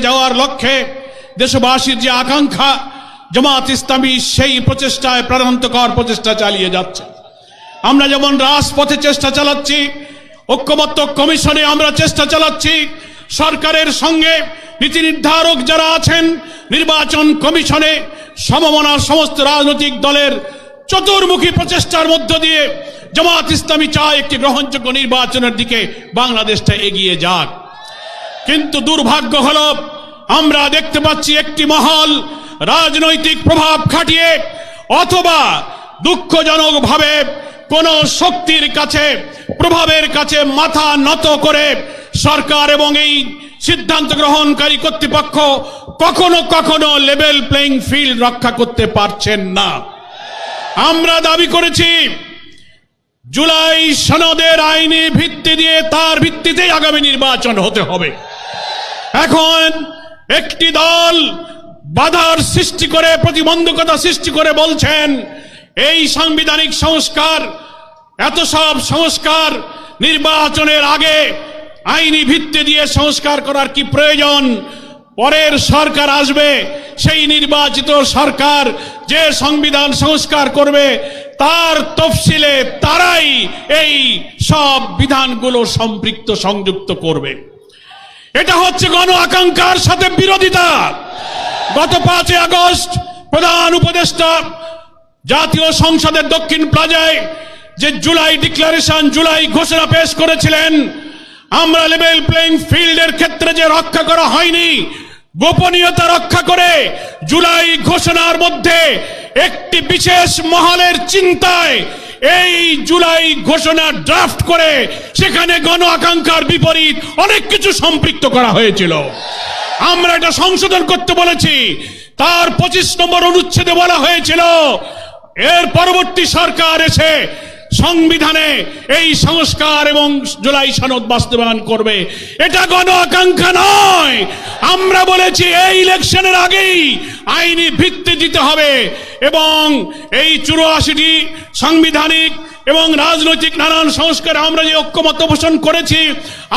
যাওয়ার লক্ষ্যে দেশবাসীর যে আকাঙ্ক্ষা, জামাত ইসলামী সেই প্রচেষ্টায় প্রাণান্তকর প্রচেষ্টা চালিয়ে যাচ্ছে। আমরা যেমন রাজপথে চেষ্টা চালাচ্ছি, ঐক্যমত্য কমিশনে আমরা চেষ্টা চালাচ্ছি, সরকারের সঙ্গে নীতি নির্ধারক যারা আছেন নির্বাচন কমিশনে সমমনা সমস্ত রাজনৈতিক দলের চতুর্মুখী প্রচেষ্টার মধ্য দিয়ে জামাত ইসলামী চায় একটি গ্রহণযোগ্য নির্বাচনের দিকে বাংলাদেশটা এগিয়ে যাক। কিন্তু দুর্ভাগ্য হলো আমরা দেখতে পাচ্ছি একটি মহল রাজনৈতিক প্রভাব খাটিয়ে অথবা দুঃখজনকভাবে কোন শক্তির কাছে, প্রভাবের কাছে মাথা নত করে সরকার এবং এই সিদ্ধান্ত গ্রহণকারী কর্তৃপক্ষ কখনো কখনো লেভেল প্লেইং ফিল্ড রক্ষা করতে পারছেন না। আমরা দাবি করেছি জুলাই সনদের আইনি ভিত্তি দিয়ে তার ভিত্তিতেই আগামী নির্বাচন হতে হবে। এখন একটি দল বাধার সৃষ্টি করে, প্রতিবন্ধকতা সৃষ্টি করে বলছেন এই সাংবিধানিক সংস্কার, এত সব সংস্কার নির্বাচনের আগে আইনি ভিত্তি দিয়ে সংস্কার করার কি প্রয়োজন? পরের সরকার আসবে, সেই নির্বাচিত সরকার যে সংবিধান সংস্কার করবে তার তফসিলে তারাই এই সব বিধানগুলো সম্পৃক্ত সংযুক্ত করবে। এটা হচ্ছে গণ আকাঙ্ক্ষার সাথে বিরোধিতা। গত 5 আগস্ট প্রধান উপদেষ্টা জাতীয় সংসদের দক্ষিণ প্লাজায় যে জুলাই ডিক্লারেশন, জুলাই ঘোষণা পেশ করেছিলেন, আমরা লেভেল প্লেইং ফিল্ডের ক্ষেত্রে যে রক্ষা করা হয়নি, গোপনীয়তা রক্ষা করে জুলাই ঘোষণার মধ্যে একটি বিশেষ মহলের চিন্তায় এই জুলাই ঘোষণা ড্রাফট করে সেখানে গণ আকাঙ্ক্ষার বিপরীত অনেক কিছু সম্পৃক্ত করা হয়েছিল। আমরা এটা সংশোধন করতে বলেছি। তার 25 নম্বর অনুচ্ছেদে বলা হয়েছিল এর পরবর্তী সরকার এসে সংবিধানে এই সংস্কার এবং জুলাই সনদ বাস্তবায়ন করবে। এটা গণ আকাঙ্ক্ষা নয়। আমরা বলেছি এই ইলেকশনের আগেই আইনি ভিত্তি দিতে হবে এবং এই 84টি সাংবিধানিক এবং রাজনৈতিক নানান সংস্কার আমরা যে ঐক্যমত্য পোষণ করেছি,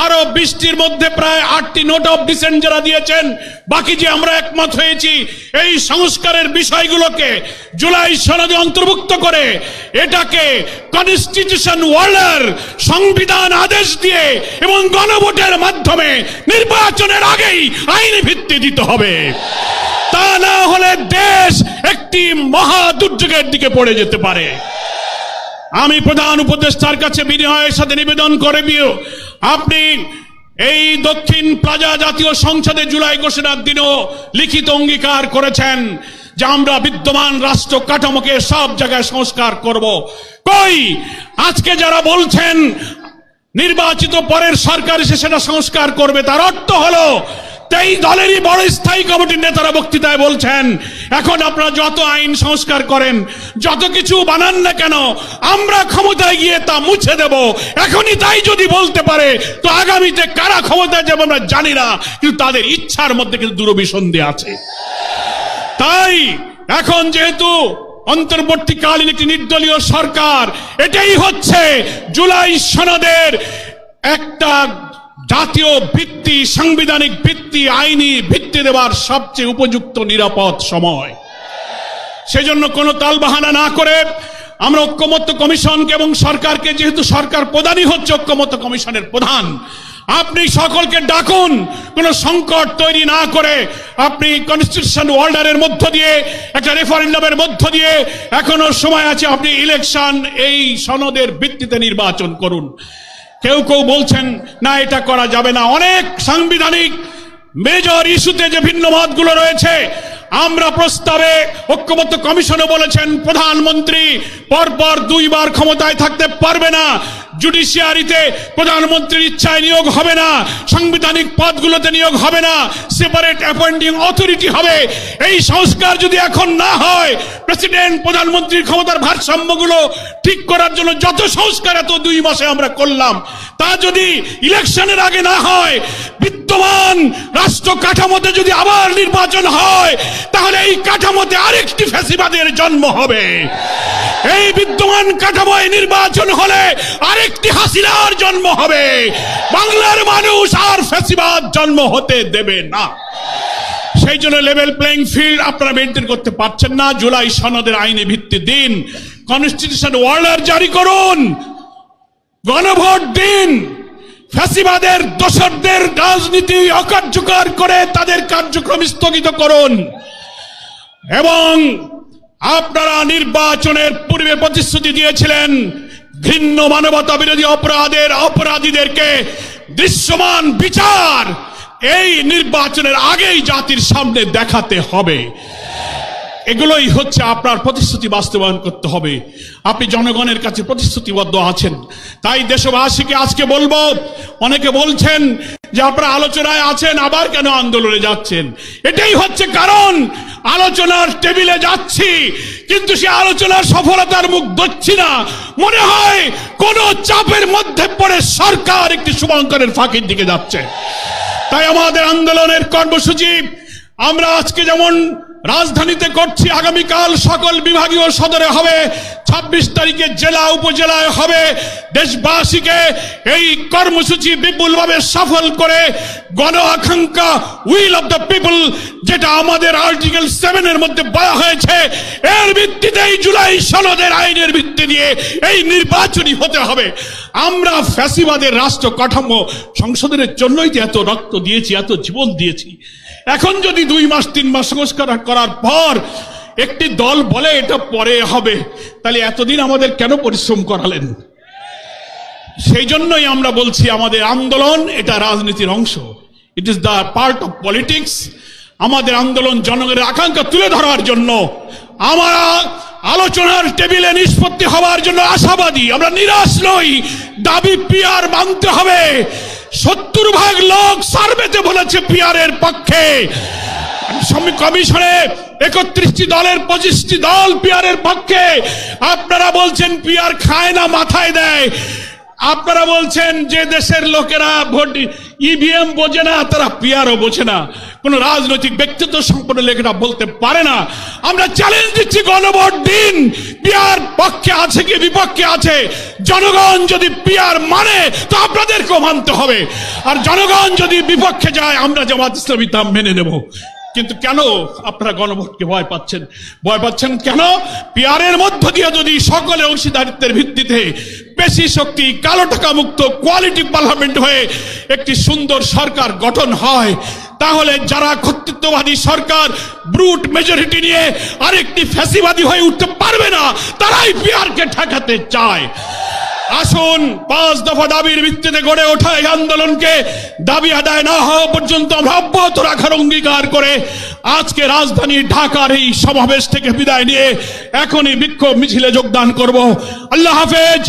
আরো 20টির মধ্যে প্রায় 8টি নোট অফ ডিসেন্ট যারা দিয়েছেন, বাকি যে আমরা একমত হয়েছি এই সংস্কারের বিষয়গুলোকে জুলাই সনদে অন্তর্ভুক্ত করে এটাকে কনস্টিটিউশন ওয়ার্ল্ডার সংবিধান আদেশ দিয়ে এবং গণভোটের মাধ্যমে নির্বাচনের আগেই আইনি ভিত্তি দিতে হবে। তা না হলে দেশ একটি মহা দুর্যোগের দিকে পড়ে যেতে পারে। আমি প্রধান উপদেষ্টার কাছে বিনয়ের সাথে নিবেদন করে দিও, আপনি এই দক্ষিণ প্লাজা জাতীয় সংসদে জুলাই ঘোষণার দিনও লিখিত অঙ্গীকার করেছেন যে আমরা বিদ্যমান রাষ্ট্র কাঠামোকে সব জায়গায় সংস্কার করব। কই আজকে যারা বলছেন নির্বাচিত পরের সরকার এসে সেটা সংস্কার করবে, তার অর্থ হলো এই দলেরই বড় স্থায়ী কমিটির নেতারা বক্তৃতায় বলছেন এখন আপনারা যত আইন সংস্কার করেন, যত কিছু বানান না কেন, আমরা ক্ষমতায় গিয়ে তা মুছে দেব। এখনই তাই যদি বলতে পারে তো আগামীতে কারা ক্ষমতায় যাবে আমরা জানি না, কিন্তু তাদের ইচ্ছার মধ্যে কিন্তু দুরভিসন্ধি আছে। তাই এখন যেহেতু অন্তর্বর্তীকালীন একটি নির্দলীয় সরকার, এটাই হচ্ছে জুলাই সনদের একটা জাতীয় ভিত্তি, সাংবিধানিক ভিত্তি, আইনি ভিত্তি দেওয়ার সবচেয়ে উপযুক্ত নিরাপদ সময়। সেজন্য কোনো তালবাহানা না করে আমরা ঐক্যমত্য কমিশনকে এবং সরকারকে, যেহেতু সরকার প্রধানই হচ্ছে ঐক্যমত্য কমিশনের প্রধান, আপনি সকলকে ডাকুন, কোনো সংকট তৈরি না করে আপনি কনস্টিটিউশন ওয়ার্ল্ডারের মধ্য দিয়ে, একটা রেফারেন্ডামের মধ্য দিয়ে এখনো সময় আছে, আপনি ইলেকশন এই সনদের ভিত্তিতে নির্বাচন করুন। কেউ কেউ বলছেন না এটা করা যাবে না। অনেক সাংবিধানিক মেজর ইস্যুতে যে ভিন্ন মতগুলো রয়েছে, আমরা প্রস্তাবে ঐক্যমত্য কমিশনে বলেছেন প্রধানমন্ত্রী পরপর 2 বার ক্ষমতায় থাকতে পারবে না, জুডিশিয়ারিতে প্রধানমন্ত্রীর ইচ্ছায় নিয়োগ হবে না, সাংবিধানিক পদগুলোতে নিয়োগ হবে না, সেপারেট অ্যাপয়েন্টিং অথরিটি হবে। এই সংস্কার যদি এখন না হয়, প্রেসিডেন্ট প্রধানমন্ত্রীর ক্ষমতার ভারসাম্যগুলো ঠিক করার জন্য যত সংস্কার এত 2 মাসে আমরা করলাম, তা যদি ইলেকশনের আগে না হয়, বিদ্যমান রাষ্ট্র কাঠামোতে যদি আবার নির্বাচন হয়, তাহলে এই কাঠামোতে আরেকটি ফ্যাসিবাদের জন্ম হবে। এই বিদ্যমান কাঠামোয় নির্বাচন হলে আরেকটি হাসিনার জন্ম হবে। বাংলার মানুষ আর ফ্যাসিবাদ জন্ম হতে দেবে না। সেই জন্য লেভেল প্লেইং ফিল্ড আপনারা মেনটেন করতে পারছেন না। জুলাই সনদের আইনি ভিত্তি দিন, কনস্টিটিউশন অর্ডার জারি করুন, গণভোট দিন, ফ্যাসিবাদের দোসরদের রাজনীতি অকার্যকর করে তাদের কার্যক্রম স্থগিত করুন। এবং আপনারা নির্বাচনের পূর্বে প্রতিশ্রুতি দিয়েছিলেন ঘৃণ্য মানবতা বিরোধী অপরাধীদেরকে দৃশ্যমান বিচার এই নির্বাচনের আগেই জাতির সামনে দেখাতে হবে। এগুলোই হচ্ছে আপনার প্রতিশ্রুতি বাস্তবায়ন করতে হবে। আপনি জনগণের কাছে প্রতিশ্রুতিবদ্ধ আছেন। তাই দেশবাসীকে আজকে বলবো, অনেকে বলছেন যে আপনারা আলোচনায় আছেন, আবার কেন আন্দোলনে যাচ্ছেন? এটাই হচ্ছে কারণ। আলোচনার টেবিলে যাচ্ছি, কিন্তু সে আলোচনার সফলতার মুখ দেখছি না। মনে হয় কোন চাপের মধ্যে পড়ে সরকার একটি শুভঙ্করের ফাঁকির দিকে যাচ্ছে। তাই আমাদের আন্দোলনের কর্মসূচি আমরা আজকে যেমন রাজধানীতে করছি, আগামীকাল সকল বিভাগীয় সদরে হবে, 26 তারিখে জেলা উপজেলায় হবে। দেশবাসীকে এই কর্মসূচি বিপুলভাবে সফল করে গণ আকাঙ্ক্ষা উইল অফ দ্য পিপল, যেটা আমাদের আর্টিকেল 7 এর মধ্যে বলা হয়েছে, এর ভিত্তিতেই জুলাই সনদের আইনের ভিত্তি দিয়ে এই নির্বাচনী হতে হবে। আমরা ফ্যাসিবাদের রাষ্ট্র কাঠামো সংশোধনের জন্যই যে এত রক্ত দিয়েছি, এত জীবন দিয়েছি। এখন যদি 2 মাস 3 মাস সংস্কার করার পর একটি দল বলে এটা পরে হবে, তাহলে এতদিন আমাদের কেন পরিশ্রম করালেন? সেই জন্যই আমরা বলছি আমাদের আন্দোলন এটা রাজনীতির অংশ। It is the part of politics. আমাদের আন্দোলন জনগণের আকাঙ্ক্ষা তুলে ধরার জন্য, আমরা আলোচনার টেবিলে নিষ্পত্তি হওয়ার জন্য আশাবাদী। আমরা নিরাশ নই। দাবি পিআর মানতে হবে। 70% লোক সার্ভেতে বলেছে পিআরের পক্ষে। কমিশনে 31টি দলের 25টি দল পিআরের পক্ষে। আপনারা বলছেন পিআর খায় না, মাথায় দেয়। আপনারা বলছেন যে দেশের লোকেরা ভোট ইভিএম বোঝে না, তারা পিআরও বোঝে না। কোন রাজনৈতিক ব্যক্তিত্ব সম্পন্ন লেখাটা বলতে পারে না। আমরা চ্যালেঞ্জ দিচ্ছি, গণভোট দিন। পিআর পক্ষে আছে কি বিপক্ষে আছে? জনগণ যদি পিআর মানে তো আপনাদেরকেও মানতে হবে। আর জনগণ যদি বিপক্ষে যায়, আমরা জামাত ইসলামী তা মেনে নেব। কিন্তু কেন আপনারা গণভোটকে ভয় পাচ্ছেন? ভয় পাচ্ছেন কেন? পিআরের মধ্য দিয়ে যদি সকলে অংশীদারিত্বের ভিত্তিতে পেশি শক্তি, কালো টাকা মুক্ত কোয়ালিটি পার্লামেন্ট হয়ে একটি সুন্দর সরকার গঠন হয়, তাহলে যারা কর্তৃত্ববাদী সরকার ব্রুট মেজরিটি নিয়ে আরেকটি ফ্যাসিবাদী হয়ে উঠতে পারবে না, তারাই পিআরকে ঠেকাতে চায়। আসুন 5 দফা দাবির ভিত্তিতে গড়ে ওঠা এই আন্দোলনকে দাবি আদায় না হওয়া পর্যন্ত আমরা অব্যাহত রাখার অঙ্গীকার করে আজকে রাজধানী ঢাকার এই সমাবেশ থেকে বিদায় নিয়ে এখনই বিক্ষোভ মিছিলে যোগদান করব। আল্লাহ হাফেজ।